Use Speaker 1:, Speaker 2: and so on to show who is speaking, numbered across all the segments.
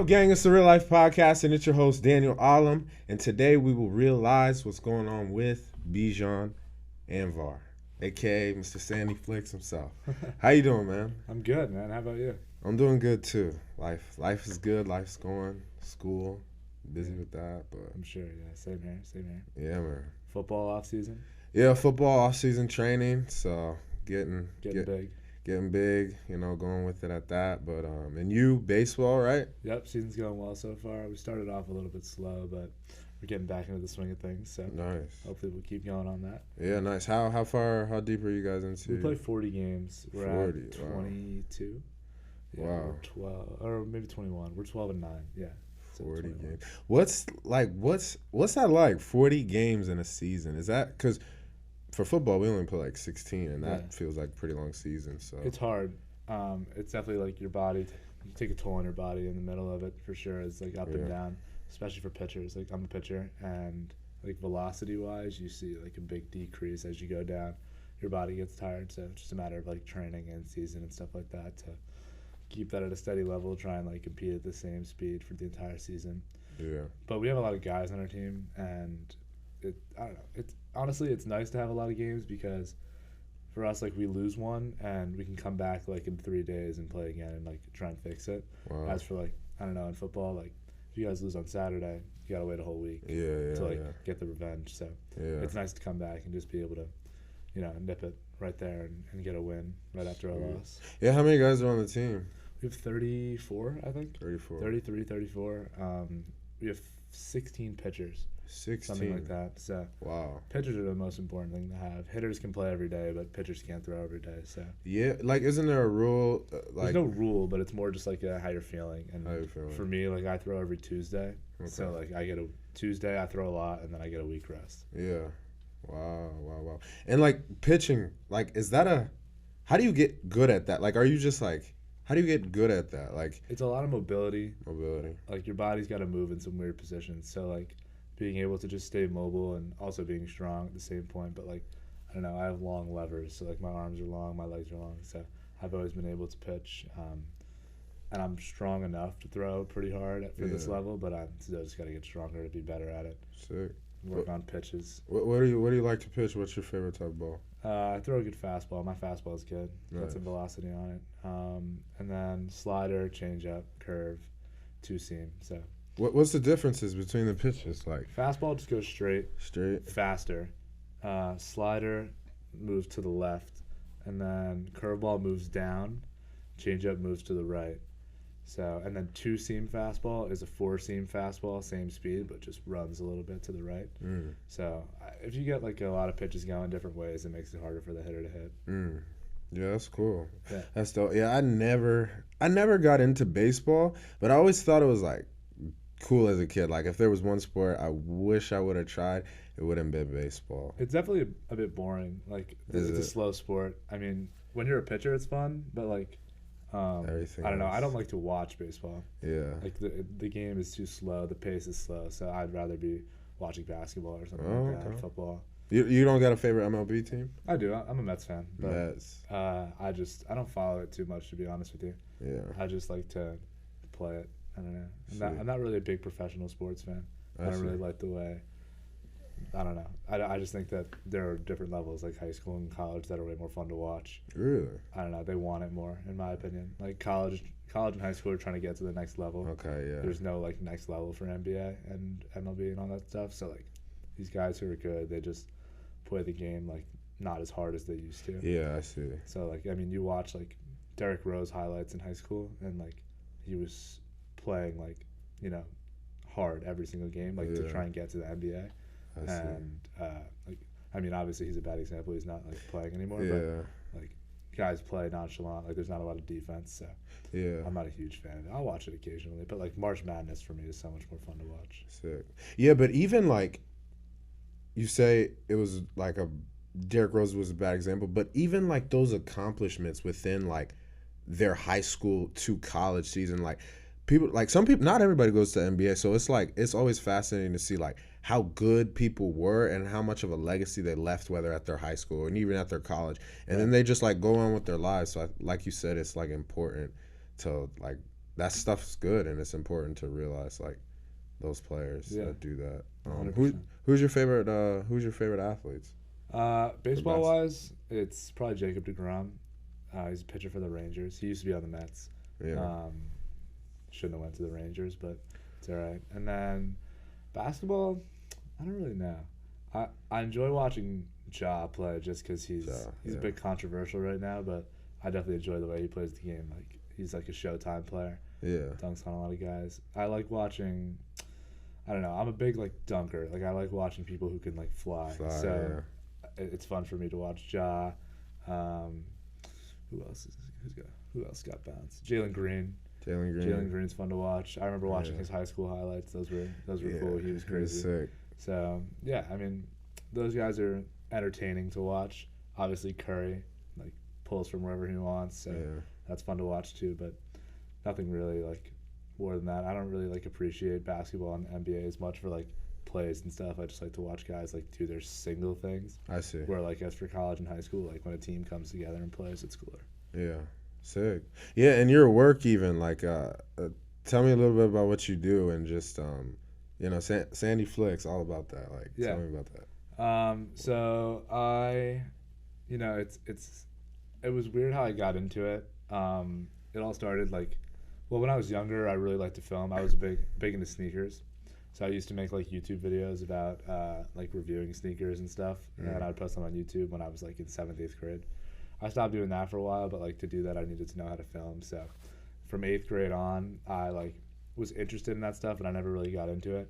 Speaker 1: up, gang? It's the Real Life Podcast, and it's your host, Daniel Alam. And today we will realize what's going on with Bijan Anvar, a.k.a. Mr. Sandy Flicks himself. How you doing, man?
Speaker 2: I'm good, man. How about you?
Speaker 1: I'm doing good, too. Life is good. Life's going. School, busy with that, but...
Speaker 2: I'm sure, yeah. Same here.
Speaker 1: Yeah, man.
Speaker 2: Football off season?
Speaker 1: Yeah, football off-season training, so getting
Speaker 2: big.
Speaker 1: Getting big, going with it at that. But and you, baseball, right?
Speaker 2: Yep, season's going well so far. We started off a little bit slow, but we're getting back into the swing of things. So
Speaker 1: Nice.
Speaker 2: Hopefully we'll keep going on that.
Speaker 1: Yeah, nice. How deep are you guys into?
Speaker 2: We play 40 games. We're
Speaker 1: 40,
Speaker 2: at 22.
Speaker 1: Wow.
Speaker 2: Yeah, we're 12 or maybe 21. We're 12-9. Yeah. So
Speaker 1: 40
Speaker 2: 21.
Speaker 1: games. What's that like? 40 games in a season? Is that because for football we only play like 16, and that feels like a pretty long season. So
Speaker 2: it's hard. It's definitely like your body. You take a toll on your body in the middle of it for sure. It's like up and down, especially for pitchers. Like I'm a pitcher, and like velocity wise, you see like a big decrease as you go down. Your body gets tired, so it's just a matter of like training and season and stuff like that to keep that at a steady level. Try and like compete at the same speed for the entire season.
Speaker 1: Yeah.
Speaker 2: But we have a lot of guys on our team, and I don't know. It's honestly it's nice to have a lot of games because for us, like we lose one and we can come back like in 3 days and play again and like try and fix it.
Speaker 1: Wow.
Speaker 2: As for like I don't know, in football, like if you guys lose on Saturday, you gotta wait a whole week to get the revenge. So it's nice to come back and just be able to, nip it right there and get a win right after a loss.
Speaker 1: Yeah, how many guys are on the team?
Speaker 2: We have 34, I think.
Speaker 1: 34.
Speaker 2: 33, 34. We have 16 pitchers.
Speaker 1: 16.
Speaker 2: Something like that. So
Speaker 1: wow.
Speaker 2: Pitchers are the most important thing to have. Hitters can play every day, but pitchers can't throw every day. So
Speaker 1: yeah, like isn't there a rule?
Speaker 2: There's no rule, but it's more just like how you're feeling. And
Speaker 1: how you feeling?
Speaker 2: For me, like I throw every Tuesday.
Speaker 1: Okay.
Speaker 2: So like I get a Tuesday, I throw a lot, and then I get a week rest.
Speaker 1: Yeah. Wow. And like pitching, like how do you get good at that? Like, are you just like, how do you get good at that? Like,
Speaker 2: it's a lot of mobility.
Speaker 1: Mobility.
Speaker 2: Like your body's got to move in some weird positions. So like being able to just stay mobile and also being strong at the same point. But like, I don't know, I have long levers. So like my arms are long, my legs are long. So I've always been able to pitch. And I'm strong enough to throw pretty hard for this level, but I just got to get stronger to be better at it.
Speaker 1: Sick.
Speaker 2: Work on pitches.
Speaker 1: What do you like to pitch? What's your favorite type of ball?
Speaker 2: I throw a good fastball. My fastball is good.
Speaker 1: Nice.
Speaker 2: Got some velocity on it. And then slider, changeup, curve, two seam. So
Speaker 1: what's the differences between the pitches? Like
Speaker 2: fastball just goes straight, faster. Slider moves to the left, and then curveball moves down. Changeup moves to the right. So, and then two seam fastball is a four seam fastball, same speed, but just runs a little bit to the right. So, if you get like a lot of pitches going different ways, it makes it harder for the hitter to hit.
Speaker 1: Yeah, that's cool.
Speaker 2: Yeah.
Speaker 1: That's dope. Yeah, I never got into baseball, but I always thought it was like cool as a kid. Like if there was one sport I wish I would have tried, it wouldn't be baseball.
Speaker 2: It's definitely a bit boring. Like it's a slow sport. I mean, when you're a pitcher, it's fun, but like.
Speaker 1: Everything
Speaker 2: I don't know.
Speaker 1: else.
Speaker 2: I don't like to watch baseball.
Speaker 1: Yeah.
Speaker 2: Like the game is too slow. The pace is slow. So I'd rather be watching basketball or something like that. Football.
Speaker 1: You don't got a favorite MLB team?
Speaker 2: I do. I'm a Mets fan. But,
Speaker 1: Mets.
Speaker 2: I don't follow it too much, to be honest with you.
Speaker 1: Yeah.
Speaker 2: I just like to play it. I don't know. I'm not really a big professional sports fan. I don't really like the way. I don't know. I just think that there are different levels, like high school and college, that are way more fun to watch.
Speaker 1: Really?
Speaker 2: I don't know. They want it more, in my opinion. Like college and high school are trying to get to the next level.
Speaker 1: Okay, yeah.
Speaker 2: There's no like next level for NBA and MLB and all that stuff. So like these guys who are good, they just play the game like not as hard as they used to.
Speaker 1: Yeah, I see.
Speaker 2: So like I mean, you watch like Derrick Rose highlights in high school, and like he was playing like hard every single game, like to try and get to the NBA. And like I mean, obviously he's a bad example. He's not like playing anymore.
Speaker 1: Yeah.
Speaker 2: But like guys play nonchalant. Like there's not a lot of defense. So
Speaker 1: yeah,
Speaker 2: I'm not a huge fan of it. I'll watch it occasionally, but like March Madness for me is so much more fun to watch.
Speaker 1: Sick. Yeah, but even like you say it was like Derrick Rose was a bad example, but even like those accomplishments within like their high school to college season, like people, like some people, not everybody goes to NBA, so it's like it's always fascinating to see like how good people were and how much of a legacy they left, whether at their high school and even at their college, and then they just like go on with their lives. So like you said, it's like important to like that stuff's good, and it's important to realize like those players that do that.
Speaker 2: 100%.
Speaker 1: Who's your favorite athletes?
Speaker 2: Baseball wise, it's probably Jacob deGrom. He's a pitcher for the Rangers. He used to be on the Mets.
Speaker 1: Yeah.
Speaker 2: Shouldn't have went to the Rangers, but it's all right. And then basketball, I don't really know. I enjoy watching Ja play just because he's a bit controversial right now, but I definitely enjoy the way he plays the game. Like he's like a Showtime player.
Speaker 1: Yeah.
Speaker 2: Dunks on a lot of guys. I like watching. I don't know. I'm a big like dunker. Like I like watching people who can like fly. So it's fun for me to watch Ja. Who else got bounced? Jalen Green. Jalen Green's fun to watch. I remember watching his high school highlights. Those were cool. He was crazy. He was sick. So yeah, I mean, those guys are entertaining to watch. Obviously Curry like pulls from wherever he wants, so that's fun to watch too. But nothing really like more than that. I don't really like appreciate basketball and NBA as much for like plays and stuff. I just like to watch guys like do their single things.
Speaker 1: I see.
Speaker 2: Where like as for college and high school, like when a team comes together and plays, it's cooler.
Speaker 1: Yeah. Sick. Yeah, and your work even like tell me a little bit about what you do and just Sandy Flicks, all about that. Like tell me about that.
Speaker 2: So I it was weird how I got into it. It all started like when I was younger, I really liked to film. I was big into sneakers. So I used to make like YouTube videos about like reviewing sneakers and stuff, and I'd post them on YouTube when I was like in 7th, 8th grade. I stopped doing that for a while, but like to do that, I needed to know how to film. So from 8th grade on, I like was interested in that stuff, and I never really got into it.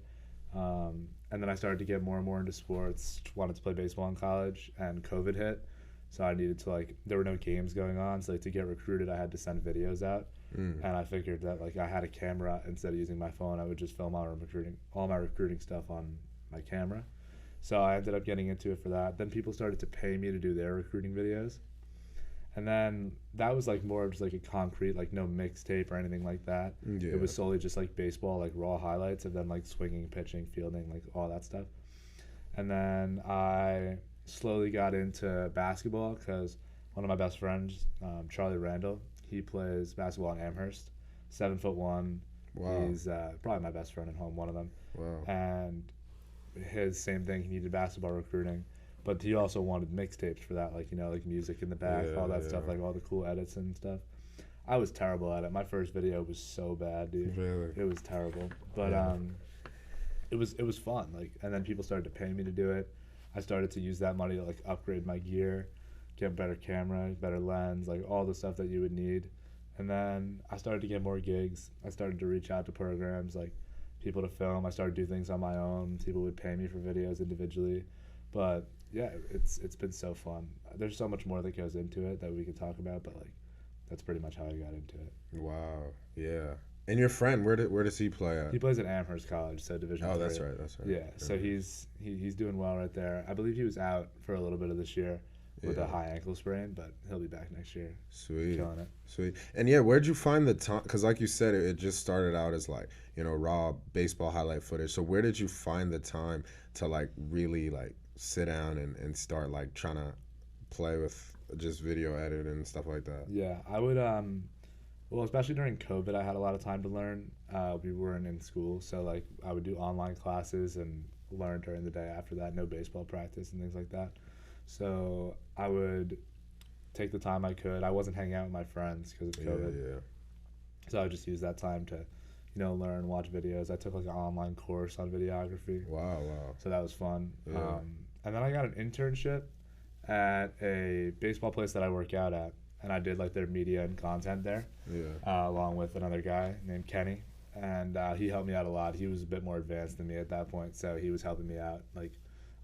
Speaker 2: And then I started to get more and more into sports. Wanted to play baseball in college, and COVID hit, so I needed to there were no games going on. So to get recruited, I had to send videos out, and I figured that like I had a camera. Instead of using my phone, I would just film all my recruiting stuff on my camera. So I ended up getting into it for that. Then people started to pay me to do their recruiting videos. And then that was like more of just like a concrete, like no mixtape or anything like that. Yeah. It was solely just like baseball, like raw highlights of them like swinging, pitching, fielding, like all that stuff. And then I slowly got into basketball because one of my best friends, Charlie Randall, he plays basketball in Amherst, 7'1". Wow. He's probably my best friend at home, one of them.
Speaker 1: Wow.
Speaker 2: And his same thing, he needed basketball recruiting. But he also wanted mixtapes for that, like music in the back, all that stuff, like all the cool edits and stuff. I was terrible at it. My first video was so bad, dude.
Speaker 1: Really?
Speaker 2: It was terrible. But it was fun. Like, and then people started to pay me to do it. I started to use that money to like upgrade my gear, get better camera, better lens, like all the stuff that you would need. And then I started to get more gigs. I started to reach out to programs, like people to film. I started to do things on my own. People would pay me for videos individually. But yeah, it's been so fun. There's so much more that goes into it that we could talk about, but like that's pretty much how I got into it.
Speaker 1: Wow. Yeah. And your friend, where does he play at?
Speaker 2: He plays at Amherst College, so Division III.
Speaker 1: That's right.
Speaker 2: Yeah. So he's doing well right there. I believe he was out for a little bit of this year with a high ankle sprain, but he'll be back next year.
Speaker 1: Sweet.
Speaker 2: Killing it.
Speaker 1: Sweet. And yeah, where'd you find the time? Because like you said, it just started out as like, raw baseball highlight footage. So where did you find the time to like really like sit down and start like trying to play with just video edit and stuff like that?
Speaker 2: Yeah, I would well, especially during COVID, I had a lot of time to learn. We weren't in school, so like I would do online classes and learn during the day after that. No baseball practice and things like that. So I would take the time I could. I wasn't hanging out with my friends because of COVID.
Speaker 1: Yeah.
Speaker 2: So I would just use that time to learn, watch videos. I took like an online course on videography.
Speaker 1: Wow.
Speaker 2: So that was fun.
Speaker 1: Yeah.
Speaker 2: And then I got an internship at a baseball place that I work out at, and I did like their media and content there.
Speaker 1: Yeah.
Speaker 2: Along with another guy named Kenny, and he helped me out a lot. He was a bit more advanced than me at that point, so he was helping me out, like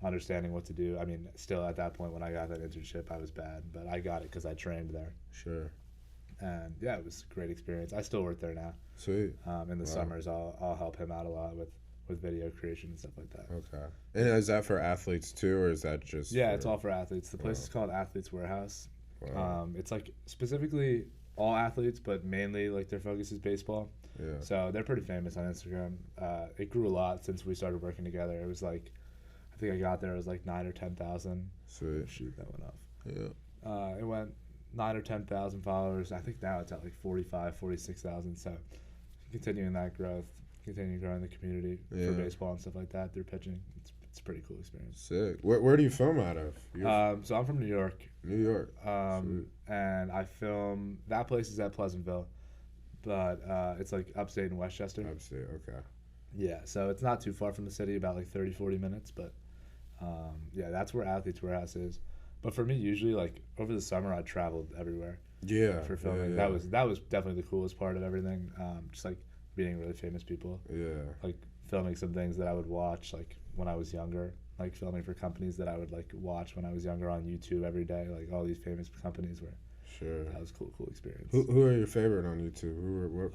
Speaker 2: understanding what to do. I mean, still at that point when I got that internship, I was bad, but I got it because I trained there.
Speaker 1: Sure.
Speaker 2: And yeah, it was a great experience. I still work there now.
Speaker 1: Sweet.
Speaker 2: In the summers, I'll help him out a lot with video creation and stuff like that.
Speaker 1: Okay. And is that for athletes too, or is that just?
Speaker 2: Yeah, it's all for athletes. The place is called Athletes Warehouse.
Speaker 1: Wow.
Speaker 2: It's like specifically all athletes, but mainly like their focus is baseball.
Speaker 1: Yeah.
Speaker 2: So they're pretty famous on Instagram. It grew a lot since we started working together. It was like, I think I got there, it was like 9 or 10,000.
Speaker 1: Sweet.
Speaker 2: Shoot, that went off.
Speaker 1: Yeah.
Speaker 2: It went 9 or 10,000 followers. I think now it's at like 45, 46,000. So continuing that growth, continuing growing the community for baseball and stuff like that through pitching. It's a pretty cool experience.
Speaker 1: Sick. Where do you film out of?
Speaker 2: So I'm from New York.
Speaker 1: New York.
Speaker 2: And I film, that place is at Pleasantville, but it's like upstate in Westchester.
Speaker 1: Upstate, okay.
Speaker 2: Yeah, so it's not too far from the city, about like 30, 40 minutes, but yeah, that's where Athletes Warehouse is. But for me, usually, like, over the summer, I traveled everywhere.
Speaker 1: Yeah.
Speaker 2: For filming.
Speaker 1: Yeah.
Speaker 2: That was definitely the coolest part of everything. Just, like, meeting really famous people.
Speaker 1: Yeah.
Speaker 2: Like, filming some things that I would watch, like, when I was younger. Like, filming for companies that I would, like, watch when I was younger on YouTube every day. Like, all these famous companies were...
Speaker 1: Sure.
Speaker 2: That was a cool experience.
Speaker 1: Who are your favorite on YouTube? Who were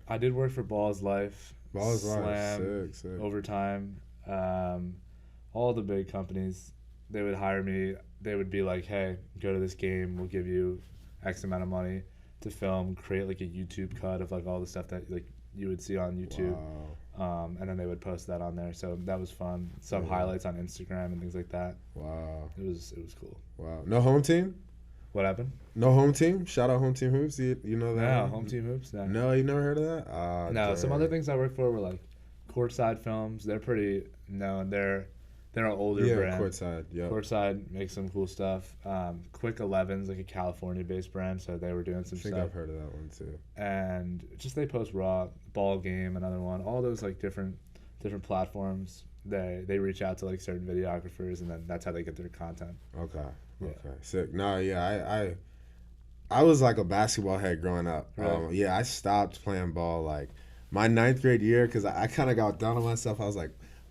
Speaker 2: I did work for Ball's Life.
Speaker 1: Ball's
Speaker 2: Slam,
Speaker 1: Life, sick.
Speaker 2: Overtime. All the big companies, they would hire me. They would be like, hey, go to this game. We'll give you X amount of money to film, create like a YouTube cut of like all the stuff that like you would see on YouTube.
Speaker 1: Wow.
Speaker 2: And then they would post that on there. So that was fun. Some highlights on Instagram and things like that.
Speaker 1: Wow.
Speaker 2: It was cool.
Speaker 1: Wow. No home team?
Speaker 2: What happened?
Speaker 1: No home team? Shout out Home Team Hoops. You know that?
Speaker 2: No, Home Team Hoops?
Speaker 1: No, you never heard of that?
Speaker 2: No,
Speaker 1: dang.
Speaker 2: some other things I worked for were like Courtside Films. They're pretty known. They're an older brand.
Speaker 1: Yeah, Courtside. Yeah.
Speaker 2: Courtside makes some cool stuff. Quick 11's like a California-based brand, so they were doing some stuff.
Speaker 1: I think I've heard of that one too.
Speaker 2: And just they post Raw, Ball Game, another one. All those like different platforms. They reach out to like certain videographers, and then that's how they get their content.
Speaker 1: Okay.
Speaker 2: Yeah.
Speaker 1: Okay. Sick. No, yeah, I was like a basketball head growing up.
Speaker 2: Really?
Speaker 1: Yeah, I stopped playing ball like my 9th grade year because I kind of got down on myself. I was like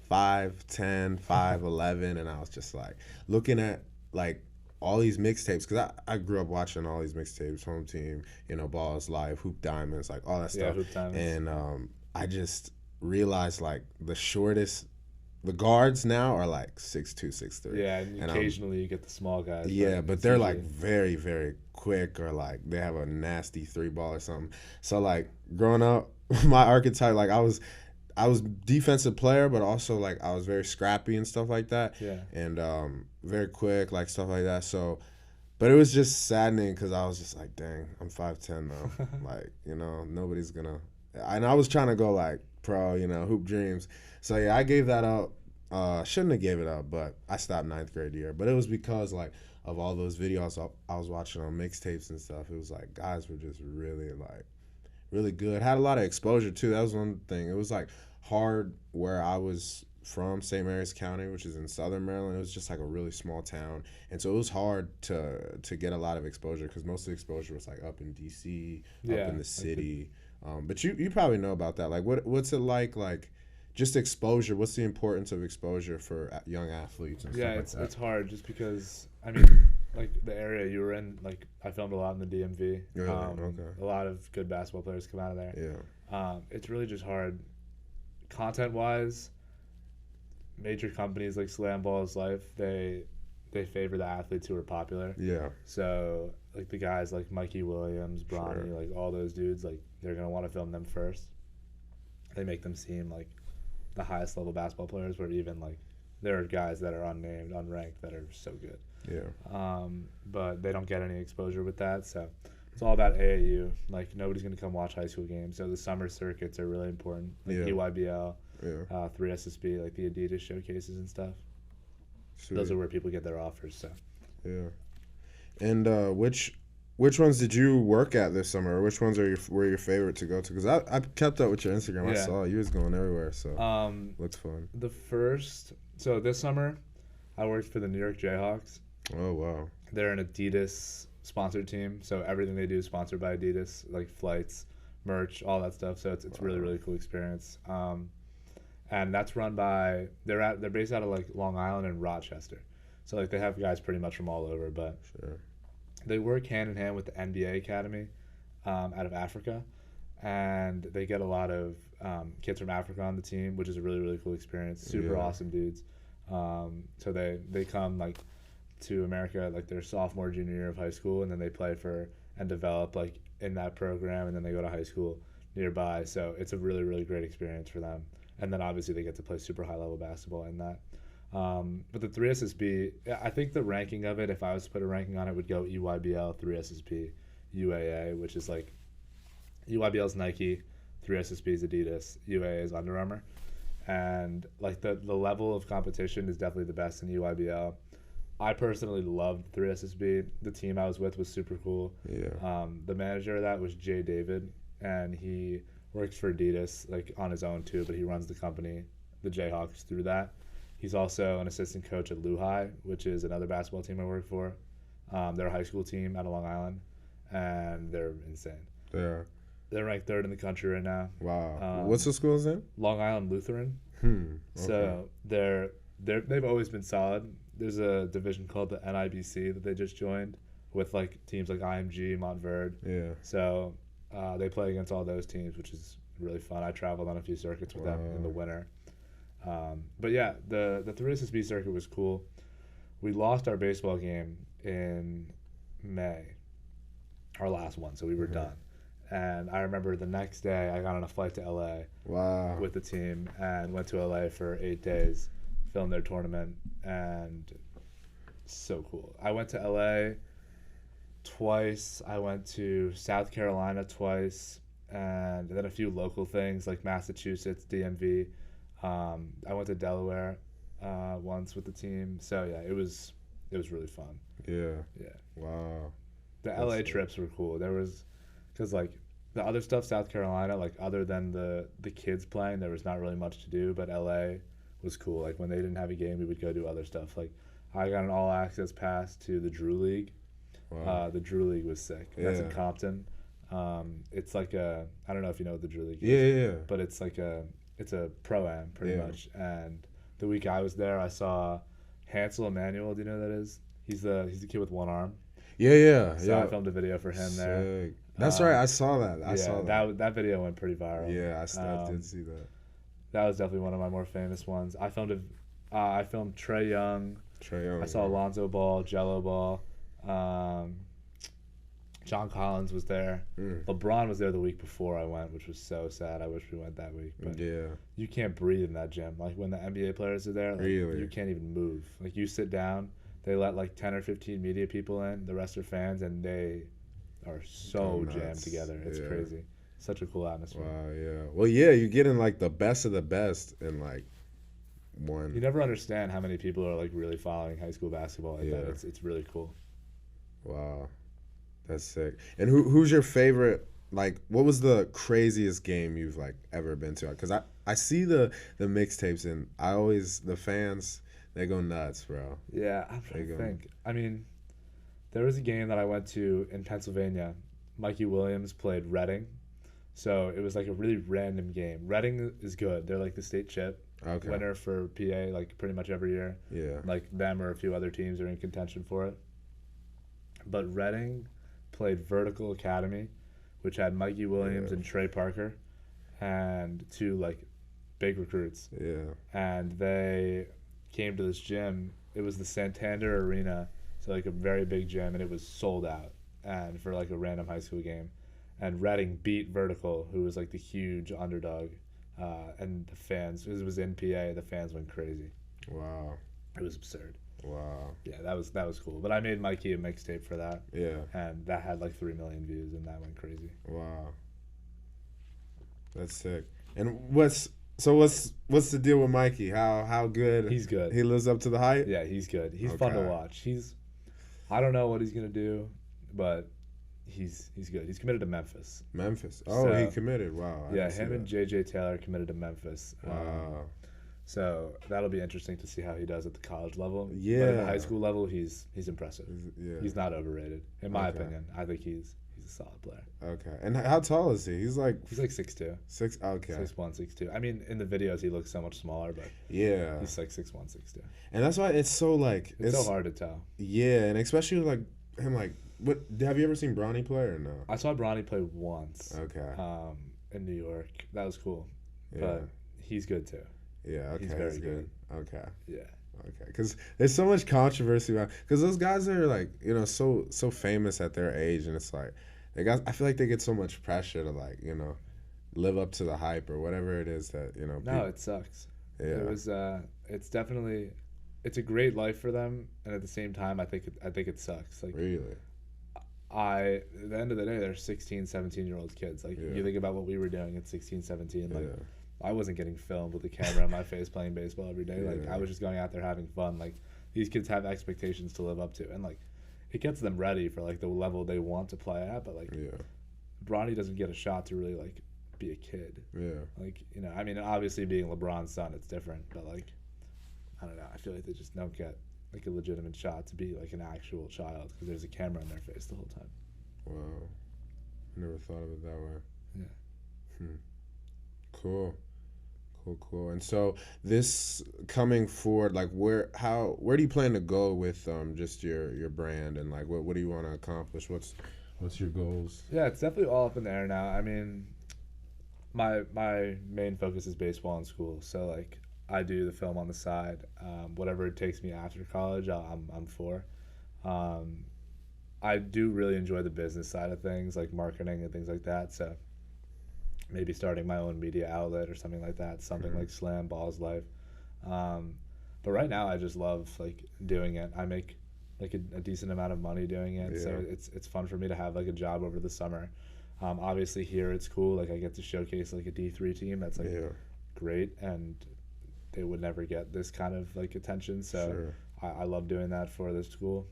Speaker 1: 5'10", 5'11", and I was just like looking at like all these mixtapes because I grew up watching all these mixtapes, Home Team, Ball's Life, Hoop Diamonds, like all that stuff.
Speaker 2: Yeah, Hoop Diamonds.
Speaker 1: And I just realized like the guards now are like 6'2", 6'3".
Speaker 2: Yeah, and occasionally you get the small guys.
Speaker 1: Yeah, but they're like very, very quick, or like they have a nasty 3-ball or something. So like growing up, my archetype, like I was defensive player, but also like I was very scrappy and stuff like that.
Speaker 2: Yeah. And
Speaker 1: very quick, like stuff like that. So, but it was just saddening because I was just like, dang, I'm 5'10" now. Like, nobody's gonna. And I was trying to go like pro, hoop dreams. So yeah, I gave that up. Shouldn't have gave it up, but I stopped 9th grade year. But it was because like of all those videos I was watching on mixtapes and stuff. It was like guys were just really good. Had a lot of exposure too. That was one thing. It was like hard where I was from, St. Mary's County, which is in southern Maryland. It was just like a really small town, and so it was hard to get a lot of exposure because most of the exposure was like up in DC, up in the city. But you probably know about that. Like what's it like just exposure? What's the importance of exposure for young athletes and stuff like that? Yeah,
Speaker 2: it's hard just because, I mean, like the area you were in, like I filmed a lot in the DMV.
Speaker 1: Really? Okay.
Speaker 2: A lot of good basketball players come out of there.
Speaker 1: Yeah.
Speaker 2: It's really just hard. Content-wise, major companies like Slam Ball's Life, they favor the athletes who are popular.
Speaker 1: Yeah.
Speaker 2: So, like the guys like Mikey Williams, Bronny, like all those dudes, like they're going to want to film them first. They make them seem like the highest level basketball players, where even like there are guys that are unnamed, unranked that are so good.
Speaker 1: Yeah.
Speaker 2: But they don't get any exposure with that, so it's all about AAU. Like nobody's gonna come watch high school games, so the summer circuits are really important. Like EYBL, 3SSB, like the Adidas showcases and stuff. Sweet. Those are where people get their offers. So.
Speaker 1: Yeah. And which ones did you work at this summer, or which ones were your favorite to go to? Because I kept up with your Instagram. Yeah. I saw you was going everywhere, so looks fun.
Speaker 2: So this summer, I worked for the New York Jayhawks.
Speaker 1: Oh, wow.
Speaker 2: They're an Adidas sponsored team, so everything they do is sponsored by Adidas, like flights, merch, all that stuff. So it's really, really cool experience. And that's run by they're based out of like Long Island and Rochester, so like they have guys pretty much from all over, but they work hand in hand with the NBA Academy out of Africa, and they get a lot of kids from Africa on the team, which is a really, really cool experience. Super awesome dudes. So they come like to America like their sophomore, junior year of high school, and then they play for and develop like in that program, and then they go to high school nearby. So it's a really, really great experience for them. And then obviously they get to play super high level basketball in that. But the 3SSB, I think the ranking of it, if I was to put a ranking on it, would go EYBL, 3SSB, UAA, which is like EYBL's Nike, 3SSB is Adidas, UA is Under Armour, and like the level of competition is definitely the best in EYBL. I personally loved 3SSB. The team I was with was super cool.
Speaker 1: Yeah.
Speaker 2: The manager of that was Jay David, and he works for Adidas like on his own too, but he runs the company, the Jayhawks, through that. He's also an assistant coach at Lehigh, which is another basketball team I work for. They're a high school team out of Long Island, and they're insane.
Speaker 1: Yeah.
Speaker 2: They're ranked third in the country right now.
Speaker 1: Wow. What's the school's name?
Speaker 2: Long Island Lutheran.
Speaker 1: Okay.
Speaker 2: So they've always been solid. There's a division called the NIBC that they just joined with like teams like IMG, Montverde.
Speaker 1: Yeah.
Speaker 2: So they play against all those teams, which is really fun. I traveled on a few circuits with them in the winter. But yeah, the 3SSB circuit was cool. We lost our baseball game in May, our last one, so we were done. And I remember the next day I got on a flight to LA with the team and went to LA for 8 days, filmed their tournament, and so cool. I went to LA twice. I went to South Carolina twice, and then a few local things like Massachusetts, DMV. I went to Delaware once with the team. So yeah, it was really fun.
Speaker 1: Yeah.
Speaker 2: Yeah.
Speaker 1: Wow.
Speaker 2: The LA trips were cool. There was, because like the other stuff, South Carolina, like other than the kids playing, there was not really much to do. But LA was cool. Like when they didn't have a game, we would go do other stuff. Like I got an all access pass to the Drew League. Wow. The Drew League was sick. That's in Compton. It's like I don't know if you know what the Drew League is.
Speaker 1: Yeah.
Speaker 2: But it's like it's a pro-am pretty much. And the week I was there, I saw Hansel Emmanuel. Do you know who that is? He's the kid with one arm.
Speaker 1: Yeah.
Speaker 2: So I filmed a video for him there.
Speaker 1: That's right. I saw that. I saw
Speaker 2: that video went pretty viral.
Speaker 1: Yeah, I did see that.
Speaker 2: That was definitely one of my more famous ones. I filmed Trae Young. I saw Alonzo Ball, Jello Ball. John Collins was there. LeBron was there the week before I went, which was so sad. I wish we went that week. But you can't breathe in that gym. Like when the NBA players are there, like, you can't even move. Like you sit down, they let like 10 or 15 media people in. The rest are fans, and they are so jammed together. It's crazy. Such a cool atmosphere.
Speaker 1: Wow, yeah. Well, yeah, you're getting like the best of the best in like one.
Speaker 2: You never understand how many people are like really following high school basketball like that. It's really cool.
Speaker 1: Wow. That's sick. And who's your favorite? Like, what was the craziest game you've like ever been to? Because I see the mixtapes, and the fans, they go nuts, bro.
Speaker 2: Yeah, I'm trying to think. I mean, there was a game that I went to in Pennsylvania. Mikey Williams played Reading, so it was like a really random game. Reading is good. They're like the state chip winner for PA, like pretty much every year.
Speaker 1: Yeah. Like
Speaker 2: them or a few other teams are in contention for it. But Reading played Vertical Academy, which had Mikey Williams and Trey Parker, and two like big recruits. Yeah. And they came to this gym. It was the Santander Arena, so like a very big gym, and it was sold out. And for like a random high school game, and Reading beat Vertical, who was like the huge underdog, and the fans. It was in PA. The fans went crazy. Wow. It was absurd. Wow. Yeah, that was cool. But I made Mikey a mixtape for that. Yeah. And that had like 3 million views, and that went crazy.
Speaker 1: Wow. That's sick. And what's the deal with Mikey? How good?
Speaker 2: He's good.
Speaker 1: He lives up to the hype?
Speaker 2: Yeah, he's good. He's fun to watch. I don't know what he's gonna do, but he's good. He's committed to Memphis.
Speaker 1: Memphis. Oh, so, he committed. Wow.
Speaker 2: Yeah, him and JJ Taylor committed to Memphis. Wow. So that'll be interesting to see how he does at the college level. Yeah. But at the high school level, he's impressive. Yeah. He's not overrated, in my opinion. I think he's a solid player.
Speaker 1: Okay. And how tall is he? He's like
Speaker 2: 6'2".
Speaker 1: 6. Okay.
Speaker 2: 6'1", 6'2". I mean, in the videos he looks so much smaller, but
Speaker 1: yeah,
Speaker 2: he's like 6'1", 6'2".
Speaker 1: And that's why it's so like
Speaker 2: it's so hard to tell.
Speaker 1: Yeah, and especially like him. Like, what? Have you ever seen Bronny play or no?
Speaker 2: I saw Bronny play once.
Speaker 1: Okay.
Speaker 2: In New York, that was cool. Yeah. But he's good too.
Speaker 1: Yeah, okay.
Speaker 2: He's very good.
Speaker 1: Okay.
Speaker 2: Yeah.
Speaker 1: Okay, because there's so much controversy about, because those guys are like, so famous at their age, and it's like I feel like they get so much pressure to like, live up to the hype or whatever it is that
Speaker 2: No, it sucks. Yeah. It's definitely, it's a great life for them, and at the same time, I think it sucks. Like,
Speaker 1: really,
Speaker 2: at the end of the day, they're 16, 17-year-old kids. Like,
Speaker 1: Yeah.
Speaker 2: you think about what we were doing at 16, 17. Like,
Speaker 1: Yeah.
Speaker 2: I wasn't getting filmed with the camera on my face playing baseball every day. Like,
Speaker 1: Yeah.
Speaker 2: I was just going out there having fun. Like, these kids have expectations to live up to. And, like, it gets them ready for, like, the level they want to play at. But, like,
Speaker 1: Yeah.
Speaker 2: Bronny doesn't get a shot to really, like, be a kid.
Speaker 1: Yeah.
Speaker 2: Like, you know, I mean, obviously being LeBron's son, it's different. But, like, I don't know. I feel like they just don't get, like, a legitimate shot to be, like, an actual child because there's a camera in their face the whole time.
Speaker 1: Wow. Never thought of it that way.
Speaker 2: Yeah.
Speaker 1: Cool. Cool. And so this coming forward, like where do you plan to go with just your brand, and like what do you want to accomplish? What's your goals?
Speaker 2: Yeah, it's definitely all up in the air now. I mean, my main focus is baseball in school, so like I do the film on the side. Whatever it takes me after college, I'm for. I do really enjoy the business side of things, like marketing and things like that. So maybe starting my own media outlet or something like that, something like Slam Balls Life. But right now, I just love like doing it. I make like a decent amount of money doing it, so it's fun for me to have like a job over the summer. Obviously here it's cool, like I get to showcase like a D3 team that's like great, and they would never get this kind of like attention. So I love doing that for the school.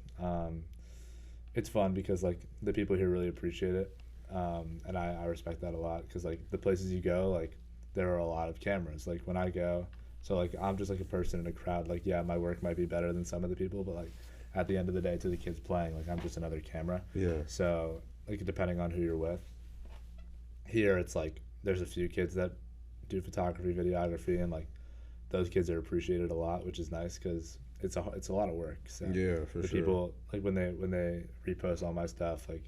Speaker 2: It's fun because like the people here really appreciate it. And I respect that a lot because like the places you go, like there are a lot of cameras. Like when I go, so like I'm just like a person in a crowd. Like yeah, my work might be better than some of the people, but like at the end of the day, to the kids playing, like I'm just another camera.
Speaker 1: Yeah.
Speaker 2: So like depending on who you're with, here it's like there's a few kids that do photography, videography, and like those kids are appreciated a lot, which is nice because it's a lot of work. So
Speaker 1: Yeah, for
Speaker 2: the
Speaker 1: sure.
Speaker 2: people like when they repost all my stuff, like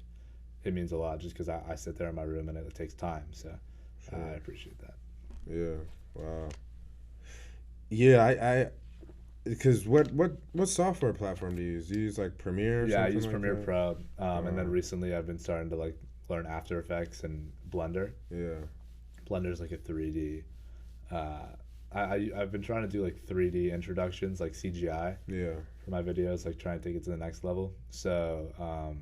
Speaker 2: it means a lot just because I sit there in my room and it takes time. So I appreciate that.
Speaker 1: Yeah. Wow. Yeah, I because what software platform do you use? Do you use like Premiere? Or
Speaker 2: Yeah, I
Speaker 1: something
Speaker 2: use
Speaker 1: like
Speaker 2: Premiere
Speaker 1: that?
Speaker 2: Pro, and then recently I've been starting to like learn After Effects and Blender.
Speaker 1: Yeah.
Speaker 2: Blender's like a 3D. I've been trying to do like 3D introductions, like CGI,
Speaker 1: Yeah.
Speaker 2: for my videos, like trying to take it to the next level. So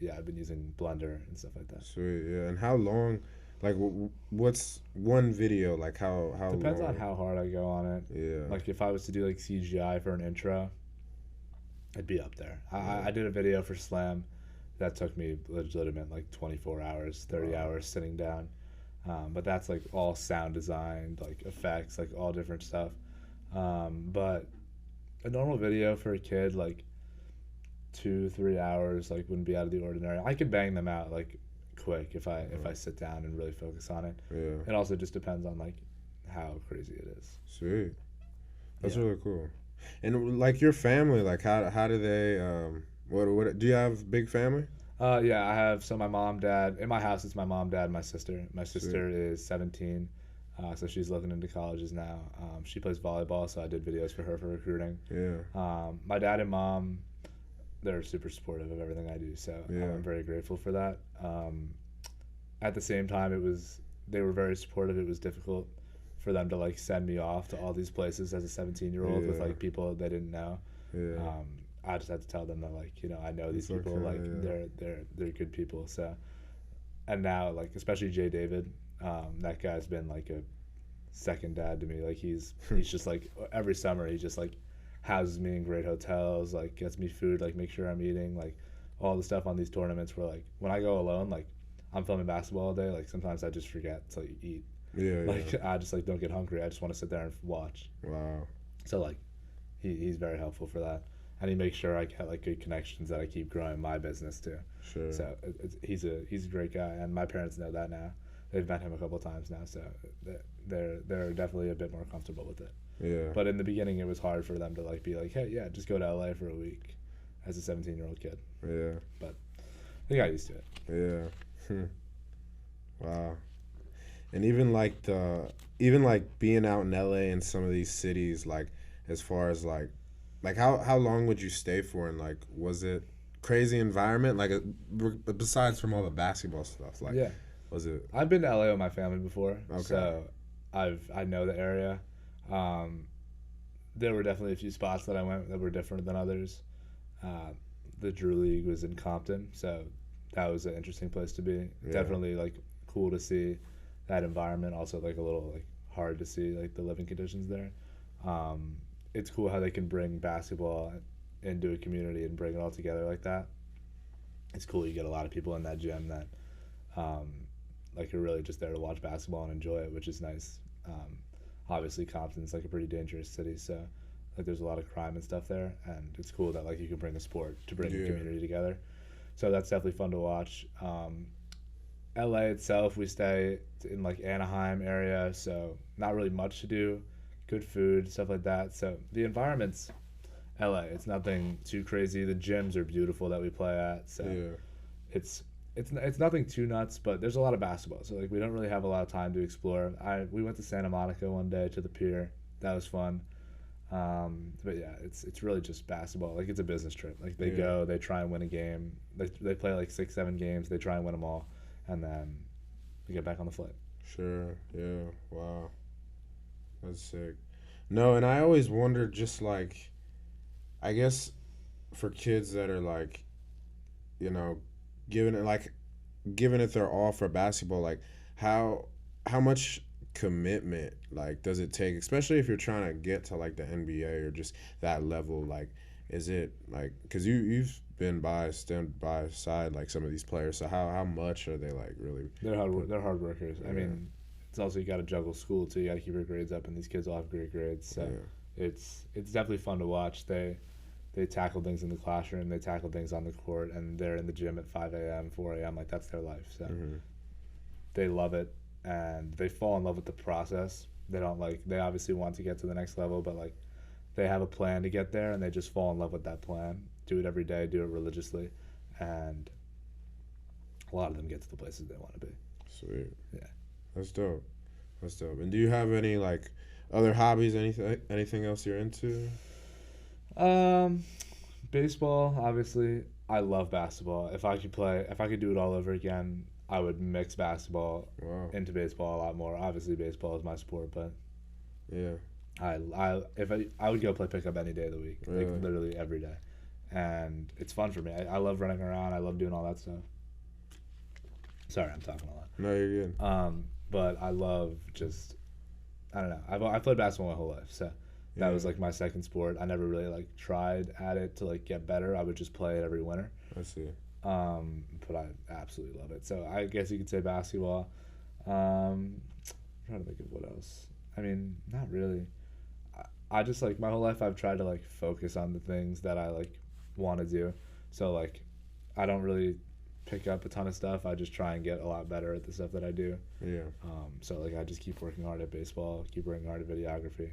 Speaker 2: yeah, I've been using Blender and stuff like that.
Speaker 1: Sweet. Yeah. And how long? Like, what's one video? Like, how
Speaker 2: Depends
Speaker 1: long?
Speaker 2: on how hard I go on it.
Speaker 1: Yeah.
Speaker 2: Like if I was to do like CGI for an intro, I'd be up there. I did a video for Slam that took me legitimate like 24 hours, 30 hours sitting down. But that's like all sound designed, like effects, like all different stuff. But a normal video for a kid, like 2-3 hours, like wouldn't be out of the ordinary. I could bang them out like quick if I sit down and really focus on it.
Speaker 1: Yeah.
Speaker 2: It also just depends on like how crazy it is.
Speaker 1: Sweet. That's
Speaker 2: Yeah.
Speaker 1: really cool. And like your family, like how do they what do you have a big family?
Speaker 2: Yeah, I have my mom, dad. In my house, it's my mom, dad, my sister. My sister is 17, so she's looking into colleges now. She plays volleyball, so I did videos for her for recruiting.
Speaker 1: Yeah.
Speaker 2: My dad and mom, they're super supportive of everything I do, so I'm very grateful for that. At the same time, they were very supportive. It was difficult for them to like send me off to all these places as a 17-year-old with like people they didn't know.
Speaker 1: Yeah.
Speaker 2: I just had to tell them that like, you know, I know these people, like they're good people. So, and now like especially Jay David, that guy's been like a second dad to me. Like he's just like every summer he just like houses me in great hotels, like gets me food, like make sure I'm eating, like all the stuff on these tournaments where like when I go alone, like I'm filming basketball all day, like sometimes I just forget to like, eat.
Speaker 1: Yeah.
Speaker 2: Like I just like don't get hungry. I just want to sit there and watch.
Speaker 1: Wow.
Speaker 2: So like he's very helpful for that. And he makes sure I get like good connections that I keep growing my business too.
Speaker 1: Sure.
Speaker 2: So he's a great guy, and my parents know that now. They've met him a couple times now, so they're definitely a bit more comfortable with it.
Speaker 1: Yeah.
Speaker 2: But in the beginning, it was hard for them to like be like, hey, yeah, just go to LA for a week, as a 17-year-old kid.
Speaker 1: Yeah.
Speaker 2: But they got used to it.
Speaker 1: Yeah. Wow. And even like being out in LA and some of these cities, like as far as like how long would you stay for, and like was it crazy environment, like besides from all the basketball stuff, like
Speaker 2: Yeah.
Speaker 1: was it?
Speaker 2: I've been to LA with my family before,
Speaker 1: Okay.
Speaker 2: so I know the area. There were definitely a few spots that I went that were different than others. The Drew League was in Compton, so that was an interesting place to be.
Speaker 1: Yeah.
Speaker 2: Definitely like cool to see that environment. Also like a little like hard to see like the living conditions there. It's cool how they can bring basketball into a community and bring it all together like that. It's cool you get a lot of people in that gym that like are really just there to watch basketball and enjoy it, which is nice. Obviously Compton's like a pretty dangerous city, so like there's a lot of crime and stuff there, and it's cool that like you can bring a sport to bring the community together. So that's definitely fun to watch. LA itself, we stay in like Anaheim area, so not really much to do. Good food, stuff like that. So the environment's LA. It's nothing too crazy. The gyms are beautiful that we play at. So it's nothing too nuts, but there's a lot of basketball. So like we don't really have a lot of time to explore. We went to Santa Monica one day to the pier. That was fun. But yeah, it's really just basketball. Like it's a business trip. Like they go, they try and win a game. They play like 6-7 games. They try and win them all, and then we get back on the flight.
Speaker 1: Sure. Yeah. Wow. That's sick. No, and I always wondered, just like, I guess for kids that are like, you know, giving it their all for basketball, like how much commitment like does it take, especially if you're trying to get to like the NBA or just that level? Like, is it like, because you've been stand by side like some of these players, so how much are they like really?
Speaker 2: They're hard workers. I mean, it's also you got to juggle school too. You got to keep your grades up, and these kids all have great grades. So it's definitely fun to watch. They tackle things in the classroom, they tackle things on the court, and they're in the gym at 5 a.m., 4 a.m. Like that's their life. So they love it, and they fall in love with the process. They don't like. They obviously want to get to the next level, but like they have a plan to get there, and they just fall in love with that plan. Do it every day, do it religiously, and a lot of them get to the places they want to be.
Speaker 1: Sweet.
Speaker 2: Yeah.
Speaker 1: That's dope. And do you have any like other hobbies? Anything else you're into?
Speaker 2: Baseball, obviously. I love basketball. If I could do it all over again, I would mix basketball into baseball a lot more. Obviously, baseball is my sport, but I would go play pickup any day of the week, like literally every day, and it's fun for me. I love running around. I love doing all that stuff. Sorry, I'm talking a lot.
Speaker 1: No, you're good.
Speaker 2: But I love just, I don't know. I've played basketball my whole life, so that was like my second sport. I never really like tried at it to like get better. I would just play it every winter.
Speaker 1: I see.
Speaker 2: But I absolutely love it. So I guess you could say basketball. I'm trying to think of what else. I mean, not really. I just like my whole life I've tried to like focus on the things that I like want to do. So like I don't really pick up a ton of stuff. I just try and get a lot better at the stuff that I do.
Speaker 1: Yeah.
Speaker 2: So like I just keep working hard at baseball, keep working hard at videography.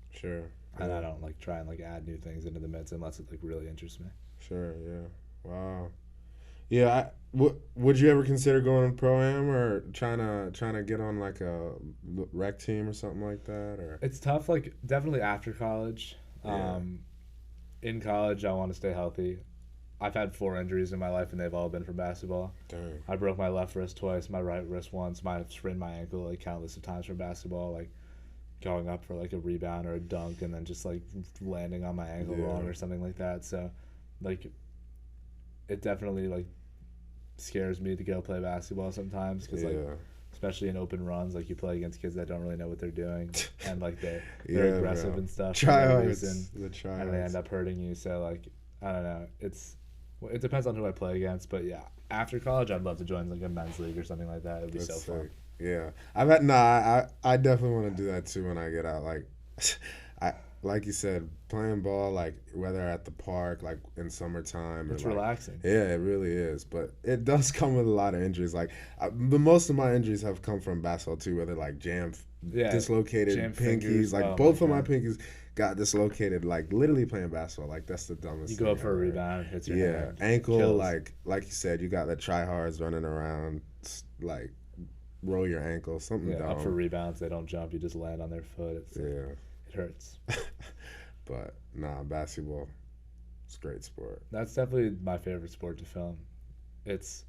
Speaker 1: Sure.
Speaker 2: And I don't like try and like add new things into the mix unless it like really interests me.
Speaker 1: Sure. Yeah. Wow. Yeah. Would you ever consider going to pro-am or trying to get on like a rec team or something like that? Or
Speaker 2: it's tough. Like definitely after college. In college, I want to stay healthy. I've had 4 injuries in my life, and they've all been from basketball.
Speaker 1: Dang.
Speaker 2: I broke my left wrist twice, my right wrist once. I've sprained my ankle like countless of times from basketball, like going up for like a rebound or a dunk and then just like landing on my ankle wrong or something like that. So, like, it definitely like scares me to go play basketball sometimes because like, especially in open runs, like you play against kids that don't really know what they're doing and like they're aggressive and stuff.
Speaker 1: Tryhards,
Speaker 2: and they end up hurting you. So like, I don't know. It depends on who I play against, but yeah, after college, I'd love to join like a men's league or something like that. It'd be so fun.
Speaker 1: Yeah, I definitely want to do that too when I get out. Like, like you said, playing ball, like whether at the park, like in summertime,
Speaker 2: it's
Speaker 1: like,
Speaker 2: relaxing.
Speaker 1: Yeah, it really is. But it does come with a lot of injuries. Like, the most of my injuries have come from basketball too, whether like dislocated pinkies.
Speaker 2: Fingers.
Speaker 1: Like both of my pinkies got dislocated, like literally playing basketball. Like that's the dumbest
Speaker 2: thing.
Speaker 1: You
Speaker 2: go up for a rebound, hits your hand.
Speaker 1: Ankle,
Speaker 2: kills.
Speaker 1: like you said, you got the tryhards running around, like roll your ankle, something dumb.
Speaker 2: Up for rebounds, they don't jump, you just land on their foot. It hurts.
Speaker 1: But nah, basketball, it's a great sport.
Speaker 2: That's definitely my favorite sport to film. It's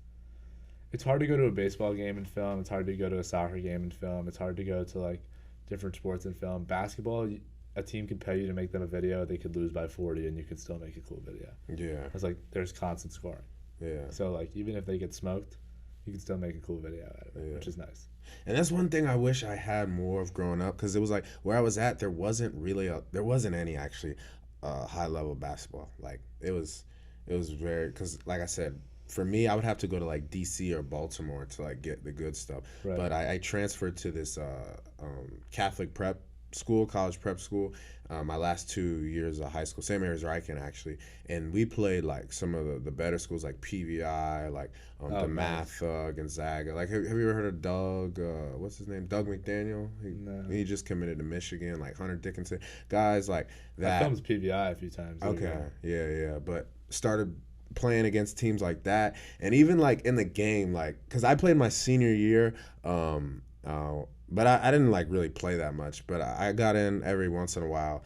Speaker 2: hard to go to a baseball game and film. It's hard to go to a soccer game and film. It's hard to go to like different sports and film. Basketball, a team could pay you to make them a video. They could lose by 40, and you could still make a cool video.
Speaker 1: Yeah.
Speaker 2: It's like there's constant scoring.
Speaker 1: Yeah.
Speaker 2: So like even if they get smoked, you can still make a cool video out of it, which is nice.
Speaker 1: And that's one thing I wish I had more of growing up, because it was like where I was at, there wasn't any actually high level basketball. Like it was very, because like I said, for me, I would have to go to like DC or Baltimore to like get the good stuff.
Speaker 2: Right.
Speaker 1: But I transferred to this Catholic prep school, college prep school. My last 2 years of high school, same area as Riken actually, and we played like some of the better schools like PVI, like DeMath, Gonzaga. Like, have you ever heard of Doug? What's his name? Doug McDaniel. He just committed to Michigan. Like Hunter Dickinson, guys like that.
Speaker 2: I filmed PVI a few times.
Speaker 1: Okay, yeah, but started playing against teams like that, and even like in the game, like because I played my senior year. But I didn't like really play that much, but I got in every once in a while.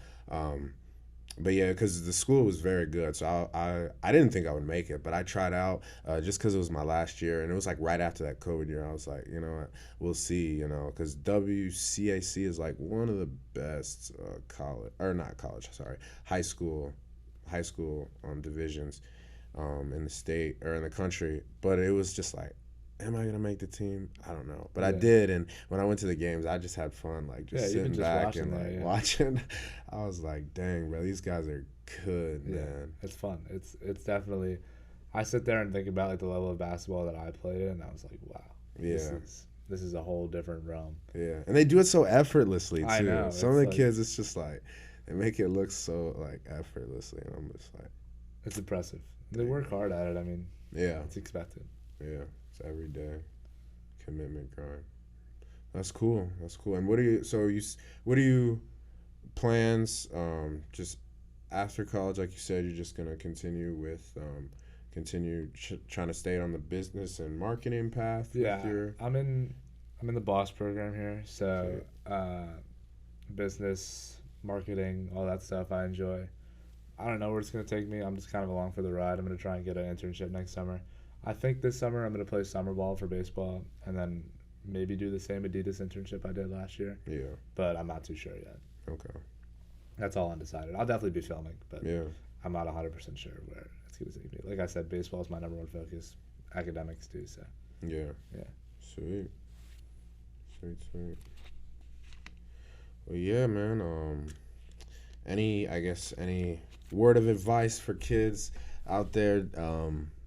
Speaker 1: But yeah, because the school was very good, so I didn't think I would make it, but I tried out just because it was my last year, and it was like right after that COVID year. I was like, you know what, we'll see, you know, because WCAC is like one of the best high school divisions in the state or in the country. But it was just like, am I gonna make the team? I don't know, but I did. And when I went to the games, I just had fun, like just sitting back and like watching. I was like, dang, bro, these guys are good, man.
Speaker 2: It's fun. It's definitely. I sit there and think about like the level of basketball that I played in, and I was like, wow, this is a whole different realm.
Speaker 1: Yeah, and they do it so effortlessly too.
Speaker 2: I know,
Speaker 1: some of the kids, it's just like they make it look so like effortlessly, and I'm just like,
Speaker 2: it's impressive. They work hard at it. I mean, it's expected.
Speaker 1: Yeah. Every day, commitment, grind. That's cool. And what are you plans? Just after college, like you said, you're just gonna continue with trying to stay on the business and marketing path.
Speaker 2: Yeah, I'm in the boss program here, so business, marketing, all that stuff I enjoy. I don't know where it's gonna take me. I'm just kind of along for the ride. I'm gonna try and get an internship next summer. I think this summer I'm going to play summer ball for baseball and then maybe do the same Adidas internship I did last year.
Speaker 1: Yeah.
Speaker 2: But I'm not too sure yet.
Speaker 1: Okay.
Speaker 2: That's all undecided. I'll definitely be filming, but I'm not 100% sure where it's going to take me. Like I said, baseball is my number one focus. Academics too, so.
Speaker 1: Yeah.
Speaker 2: Yeah.
Speaker 1: Sweet. Well, yeah, man. Any word of advice for kids out there,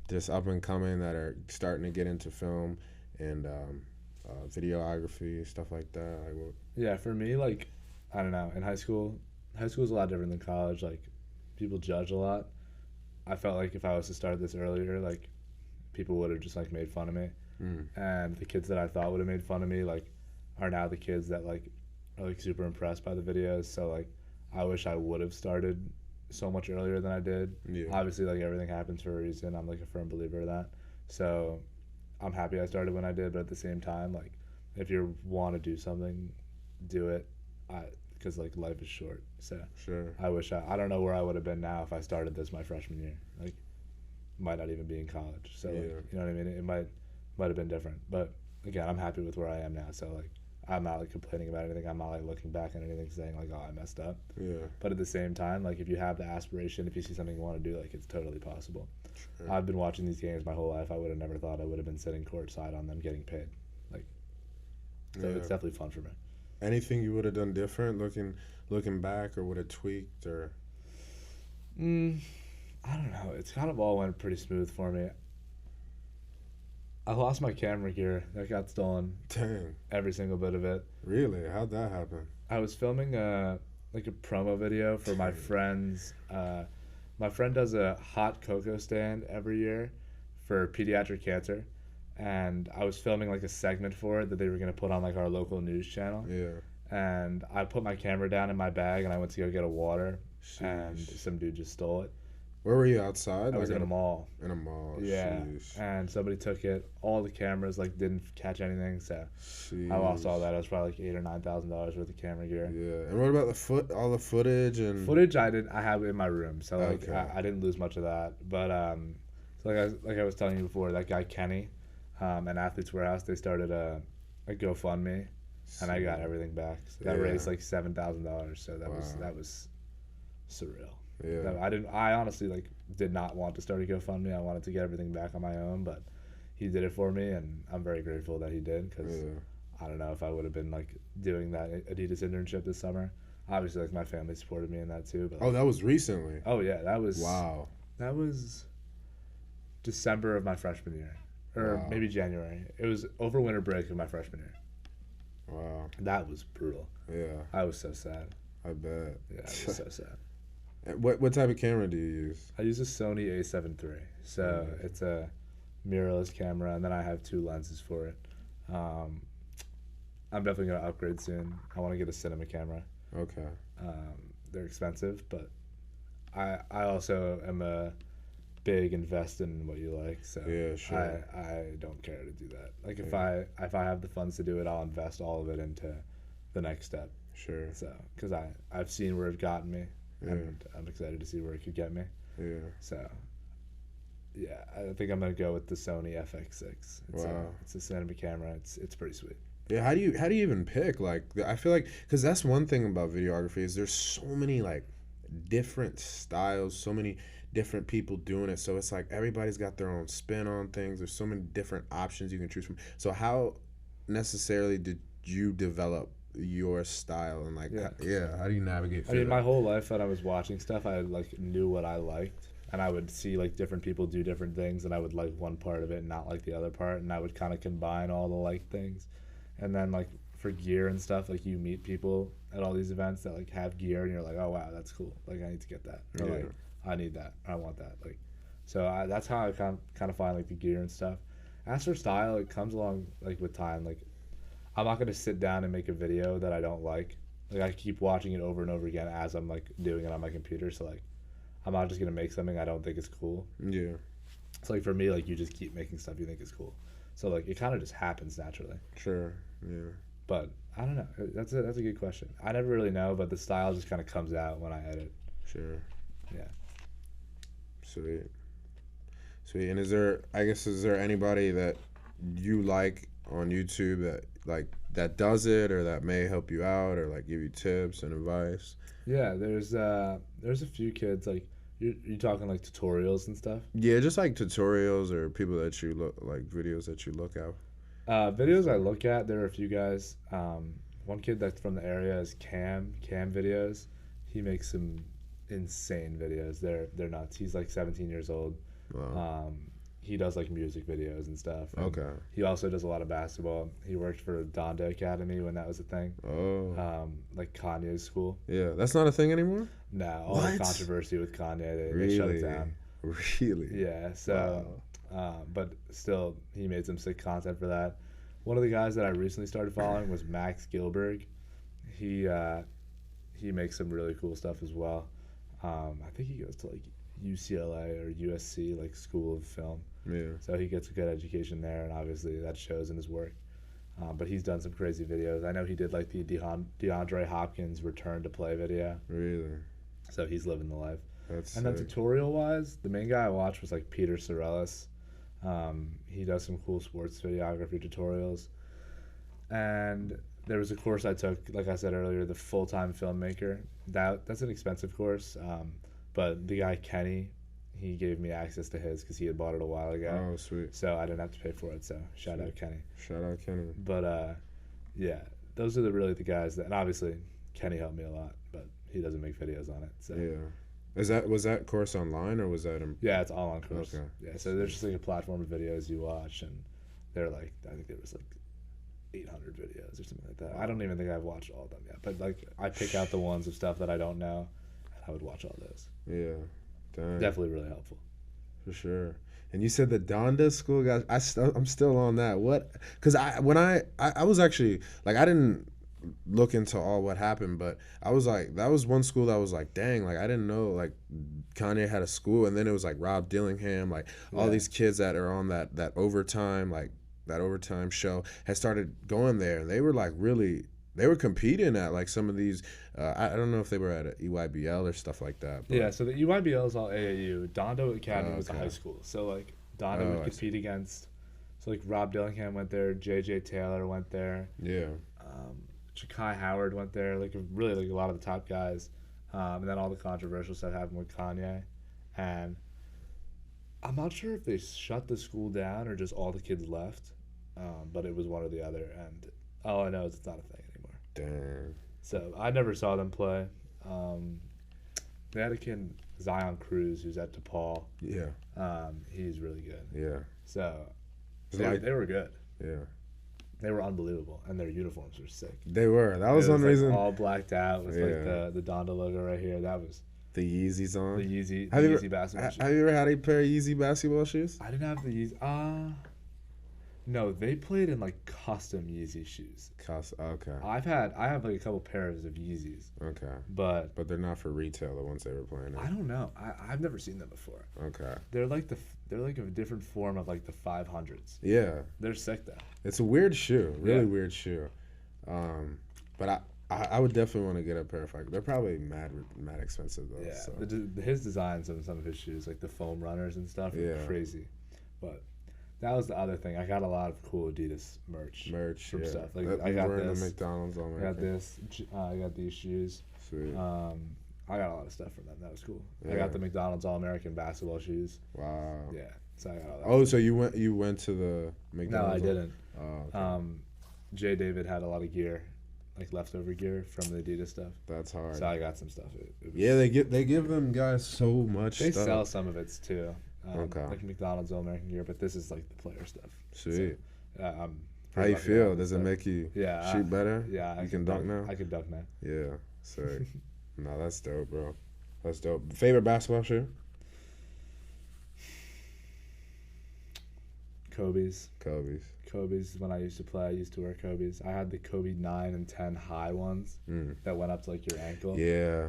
Speaker 1: just up and coming, that are starting to get into film and videography, stuff like that?
Speaker 2: Yeah, for me, like, I don't know, in high school is a lot different than college. Like, people judge a lot. I felt like if I was to start this earlier, like, people would have just like made fun of me. And the kids that I thought would have made fun of me, like, are now the kids that like are like super impressed by the videos. So like, I wish I would have started so much earlier than I did. Obviously, like, everything happens for a reason. I'm like a firm believer of that. So I'm happy I started when I did, but at the same time, like, if you want to do something, do it. Because like life is short. So I wish I don't know where I would have been now if I started this my freshman year. Like, might not even be in college. So like, you know what I mean? It might have been different. But again, I'm happy with where I am now. So like, I'm not like complaining about anything. I'm not like looking back on anything saying like, oh, I messed up.
Speaker 1: Yeah.
Speaker 2: But at the same time, like, if you have the aspiration, if you see something you want to do, like, it's totally possible. Sure. I've been watching these games my whole life. I would have never thought I would have been sitting courtside on them getting paid. Like, so it's definitely fun for me.
Speaker 1: Anything you would have done different looking back, or would have tweaked, or?
Speaker 2: I don't know. It's kind of all went pretty smooth for me. I lost my camera gear. That got stolen.
Speaker 1: Dang.
Speaker 2: Every single bit of it.
Speaker 1: Really? How'd that happen?
Speaker 2: I was filming a promo video for my friend's. My friend does a hot cocoa stand every year for pediatric cancer, and I was filming like a segment for it that they were gonna put on like our local news channel.
Speaker 1: Yeah.
Speaker 2: And I put my camera down in my bag and I went to go get a water, and some dude just stole it.
Speaker 1: Where were you, outside?
Speaker 2: I was in a mall.
Speaker 1: In a mall.
Speaker 2: Yeah.
Speaker 1: Sheesh.
Speaker 2: And somebody took it. All the cameras like didn't catch anything, so I lost all that. It was probably like $8,000 or $9,000 worth of camera gear.
Speaker 1: Yeah. And what about all the footage and
Speaker 2: footage? I have in my room, so like I didn't lose much of that. But so like I was telling you before, that guy Kenny, and Athletes Warehouse, they started a GoFundMe, and I got everything back. So that raised like $7,000. So that was surreal.
Speaker 1: Yeah.
Speaker 2: I honestly like did not want to start a GoFundMe. I wanted to get everything back on my own, but he did it for me, and I'm very grateful that he did, because I don't know if I would have been like doing that Adidas internship this summer. Obviously, like my family supported me in that too. But
Speaker 1: Oh, that was recently.
Speaker 2: oh yeah,
Speaker 1: Wow.
Speaker 2: that was December of my freshman year, or
Speaker 1: Wow.
Speaker 2: maybe January. It was over winter break of my freshman year.
Speaker 1: Wow.
Speaker 2: That was brutal.
Speaker 1: Yeah.
Speaker 2: I was so sad.
Speaker 1: I bet.
Speaker 2: Yeah, I was so sad.
Speaker 1: What type of camera do you use?
Speaker 2: I use a Sony A7 III, so it's a mirrorless camera, and then I have 2 lenses for it. I'm definitely gonna upgrade soon. I want to get a cinema camera.
Speaker 1: Okay.
Speaker 2: They're expensive, but I also am a big invest in what you like, so
Speaker 1: Yeah, sure.
Speaker 2: I don't care to do that. Like if I have the funds to do it, I'll invest all of it into the next step.
Speaker 1: Sure.
Speaker 2: So because I've seen where it's gotten me, and I'm excited to see where it could get me.
Speaker 1: Yeah.
Speaker 2: So yeah, I think I'm gonna go with the Sony FX6. It's a cinema camera. It's pretty sweet.
Speaker 1: Yeah, how do you even pick? Like, I feel like, because that's one thing about videography is there's so many like different styles, so many different people doing it. So it's like everybody's got their own spin on things. There's so many different options you can choose from. So how necessarily did you develop your style, and like how do you navigate through
Speaker 2: my whole life when I was watching stuff, I like knew what I liked, and I would see like different people do different things, and I would like one part of it and not like the other part, and I would kind of combine all the like things. And then like for gear and stuff, like you meet people at all these events that like have gear, and you're like, oh wow, that's cool, like I need to get that, or like I need that, I want that, like, so that's how I kind of find like the gear and stuff. As for style, it comes along like with time. Like I'm not gonna sit down and make a video that I don't like. Like I keep watching it over and over again as I'm like doing it on my computer. So like I'm not just gonna make something I don't think is cool.
Speaker 1: Yeah.
Speaker 2: So like for me, like you just keep making stuff you think is cool. So like it kind of just happens naturally.
Speaker 1: Sure. Yeah.
Speaker 2: But I don't know. That's a good question. I never really know, but the style just kind of comes out when I edit.
Speaker 1: Sure.
Speaker 2: Yeah.
Speaker 1: Sweet. And is there anybody that you like on YouTube that does it, or that may help you out, or like give you tips and advice?
Speaker 2: Yeah, there's a few kids, like you talking like tutorials and stuff.
Speaker 1: Yeah, just like tutorials or people that you look like, videos that you look at.
Speaker 2: Videos I look at, there are a few guys. One kid that's from the area is Cam Videos. He makes some insane videos. They're nuts. He's like 17 years old.
Speaker 1: Wow.
Speaker 2: He does like music videos and stuff. And
Speaker 1: Okay.
Speaker 2: He also does a lot of basketball. He worked for Donda Academy when that was a thing.
Speaker 1: Oh.
Speaker 2: Like Kanye's school.
Speaker 1: Yeah, that's not a thing anymore?
Speaker 2: No, all the controversy with Kanye, they shut it down.
Speaker 1: Really?
Speaker 2: Yeah. So, but still, he made some sick content for that. One of the guys that I recently started following was Max Gilberg. He makes some really cool stuff as well. I think he goes to like UCLA or USC, like School of Film.
Speaker 1: Yeah.
Speaker 2: So he gets a good education there, and obviously that shows in his work. But he's done some crazy videos. I know he did like the DeAndre Hopkins return to play video.
Speaker 1: Really?
Speaker 2: So he's living the life.
Speaker 1: That's
Speaker 2: and then
Speaker 1: sick.
Speaker 2: tutorial wise, the main guy I watched was like Peter Sorellis. He does some cool sports videography tutorials. And there was a course I took, like I said earlier, the full-time filmmaker. That's an expensive course. But the guy Kenny, he gave me access to his because he had bought it a while ago.
Speaker 1: Oh, sweet.
Speaker 2: So I didn't have to pay for it. So shout out Kenny.
Speaker 1: Shout out Kenny.
Speaker 2: But yeah, those are really the guys that, and obviously Kenny helped me a lot, but he doesn't make videos on it. So
Speaker 1: yeah, was that course online, or was that in?
Speaker 2: Yeah, it's all on course.
Speaker 1: Okay.
Speaker 2: Yeah, so there's just like a platform of videos you watch, and they're like, I think there was like 800 videos or something like that. I don't even think I've watched all of them yet, but like I pick out the ones of stuff that I don't know, and I would watch all those.
Speaker 1: Yeah. Dang.
Speaker 2: Definitely really helpful.
Speaker 1: For sure. And you said the Donda school guys. I'm still on that. What? Because I was actually like, I didn't look into all what happened, but I was like, that was one school that was like, dang, like I didn't know like Kanye had a school, and then it was like Rob Dillingham, like all these kids that are on that overtime, like that overtime show had started going there, and they were like really. They were competing at like some of these. I don't know if they were at a EYBL or stuff like that. But.
Speaker 2: Yeah, so the EYBL is all AAU. Donda Academy was a high school, so like Donda would compete against. So like Rob Dillingham went there, JJ Taylor went there.
Speaker 1: Yeah.
Speaker 2: Chakai Howard went there. Like really, like a lot of the top guys. And then all the controversial stuff happened with Kanye, and I'm not sure if they shut the school down or just all the kids left, but it was one or the other. And all I know is it's not a thing anymore.
Speaker 1: Damn.
Speaker 2: So I never saw them play. They had a kid, Zion Cruz, who's at DePaul.
Speaker 1: Yeah.
Speaker 2: He's really good.
Speaker 1: Yeah.
Speaker 2: So
Speaker 1: Like,
Speaker 2: they were good.
Speaker 1: yeah.
Speaker 2: They were unbelievable, and their uniforms were sick.
Speaker 1: They were. That was one reason.
Speaker 2: All blacked out with like the Donda logo right here. That was
Speaker 1: the Yeezys on.
Speaker 2: The Yeezy basketball shoes.
Speaker 1: Have you ever had a pair of Yeezy basketball shoes?
Speaker 2: I didn't have the Yeezy. No, they played in like custom Yeezy shoes.
Speaker 1: Okay.
Speaker 2: I have like a couple pairs of Yeezys.
Speaker 1: Okay.
Speaker 2: But
Speaker 1: they're not for retail. The ones they were playing.
Speaker 2: I don't know. I've never seen them before.
Speaker 1: Okay.
Speaker 2: They're like a different form of like the 500s.
Speaker 1: Yeah.
Speaker 2: They're sick though.
Speaker 1: It's a weird shoe. Really weird shoe. But I would definitely want to get a pair of. They're probably mad expensive though.
Speaker 2: Yeah.
Speaker 1: So.
Speaker 2: His designs on some of his shoes, like the foam runners and stuff, are crazy. But that was the other thing. I got a lot of cool Adidas merch from stuff. Like I got this.
Speaker 1: The McDonald's on
Speaker 2: I got this. I got these shoes.
Speaker 1: Sweet.
Speaker 2: I got a lot of stuff from them. That was cool. Yeah. I got the McDonald's All-American basketball shoes.
Speaker 1: Wow.
Speaker 2: Yeah. So I got all that.
Speaker 1: Oh, so you went to the McDonald's?
Speaker 2: No, I didn't.
Speaker 1: Oh. Okay.
Speaker 2: Jay David had a lot of gear, like leftover gear from the Adidas stuff.
Speaker 1: That's hard.
Speaker 2: So I got some stuff.
Speaker 1: They give them guys so much
Speaker 2: they
Speaker 1: stuff.
Speaker 2: They sell some of it too.
Speaker 1: Okay.
Speaker 2: Like McDonald's All-American gear, but this is like the player stuff.
Speaker 1: Sweet.
Speaker 2: So,
Speaker 1: how you feel? Does it make you shoot better?
Speaker 2: Yeah.
Speaker 1: You can dunk now?
Speaker 2: I can dunk now.
Speaker 1: Yeah. Sick. No, that's dope, bro. That's dope. Favorite basketball shoe?
Speaker 2: Kobe's.
Speaker 1: Kobe's.
Speaker 2: When I used to play, I used to wear Kobe's. I had the Kobe 9 and 10 high ones that went up to like your ankle.
Speaker 1: Yeah.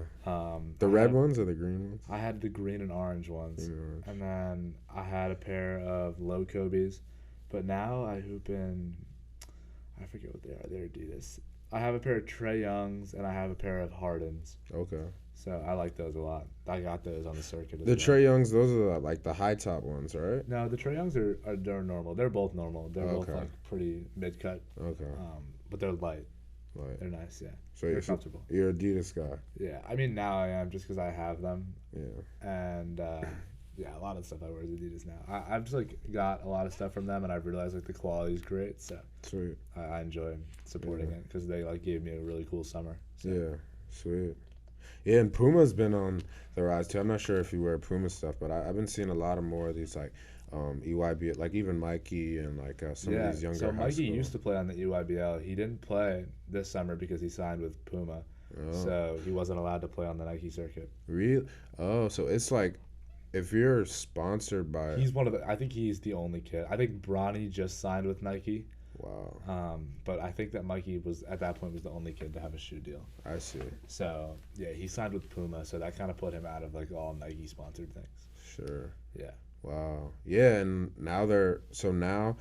Speaker 1: The red ones or the green ones?
Speaker 2: I had the green and orange ones. And then I had a pair of low Kobe's. But now I hoop in, I forget what they are. They're Adidas. I have a pair of Trae Youngs and I have a pair of Hardens.
Speaker 1: Okay.
Speaker 2: So I like those a lot. I got those on the circuit.
Speaker 1: The Trae Youngs, those are like the high top ones, right?
Speaker 2: No, the Trae Youngs they're normal. They're both normal. They're both like pretty mid cut.
Speaker 1: Okay.
Speaker 2: But they're light.
Speaker 1: Light.
Speaker 2: They're nice. Yeah.
Speaker 1: So
Speaker 2: they're comfortable.
Speaker 1: You're an Adidas guy.
Speaker 2: Yeah. I mean now I am just because I have them.
Speaker 1: Yeah.
Speaker 2: And yeah, a lot of stuff I wear is Adidas now. I've just like got a lot of stuff from them, and I've realized like the quality is great. So
Speaker 1: sweet.
Speaker 2: I enjoy supporting it because they like gave me a really cool summer. So.
Speaker 1: Yeah. Sweet. Yeah, and Puma's been on the rise too. I'm not sure if you wear Puma stuff, but I've been seeing a lot of more of these like EYB, like even Mikey and like some of these younger.
Speaker 2: So Mikey used to play on the EYBL. He didn't play this summer because he signed with Puma, so he wasn't allowed to play on the Nike circuit.
Speaker 1: Really? Oh, so it's like if you're sponsored by.
Speaker 2: He's one of the. I think he's the only kid. I think Bronny just signed with Nike.
Speaker 1: Wow.
Speaker 2: But I think that Mikey was at that point was the only kid to have a shoe deal.
Speaker 1: I see.
Speaker 2: So yeah, he signed with Puma, so that kind of put him out of like all Nike sponsored things.
Speaker 1: Sure.
Speaker 2: Yeah.
Speaker 1: Wow. Yeah, and now now,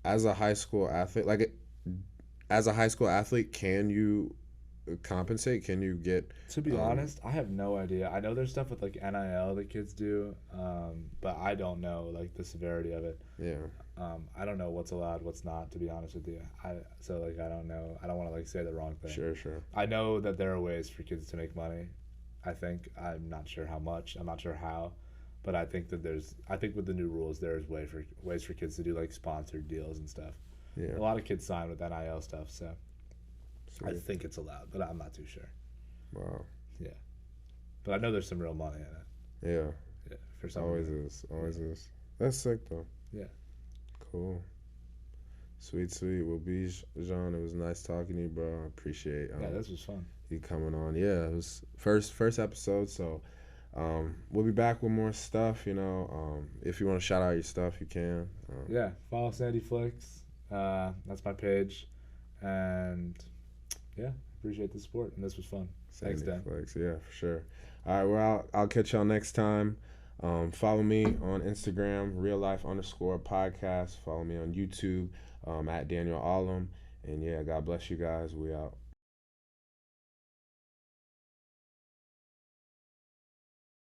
Speaker 1: as a high school athlete, can you compensate? Can you get?
Speaker 2: To be honest, I have no idea. I know there's stuff with like NIL that kids do, but I don't know like the severity of it.
Speaker 1: Yeah.
Speaker 2: I don't know what's allowed, what's not. To be honest with you, I don't know. I don't want to like say the wrong thing.
Speaker 1: Sure.
Speaker 2: I know that there are ways for kids to make money. I'm not sure how much. I'm not sure how, but I think that with the new rules, there's ways for kids to do like sponsored deals and stuff.
Speaker 1: Yeah.
Speaker 2: A lot of kids sign with NIL stuff, so
Speaker 1: Sweet.
Speaker 2: I think it's allowed, but I'm not too sure.
Speaker 1: Wow.
Speaker 2: Yeah, but I know there's some real money in it.
Speaker 1: Yeah.
Speaker 2: Yeah, for some.
Speaker 1: Always is. That's sick though.
Speaker 2: Yeah.
Speaker 1: Cool. Sweet. Well, Bijan, it was nice talking to you, bro. I appreciate
Speaker 2: this was fun.
Speaker 1: You coming on. Yeah, it was first episode, so we'll be back with more stuff, you know. If you want to shout out your stuff, you can.
Speaker 2: Yeah, follow Sandy Flicks. That's my page. And yeah, appreciate the support, and this was fun.
Speaker 1: Sandy
Speaker 2: Thanks, Dan.
Speaker 1: Flicks, yeah, for sure. All right, well, I'll catch y'all next time. Follow me on Instagram, reallife_podcast. Follow me on YouTube, at Daniel Alum. And yeah, God bless you guys. We out.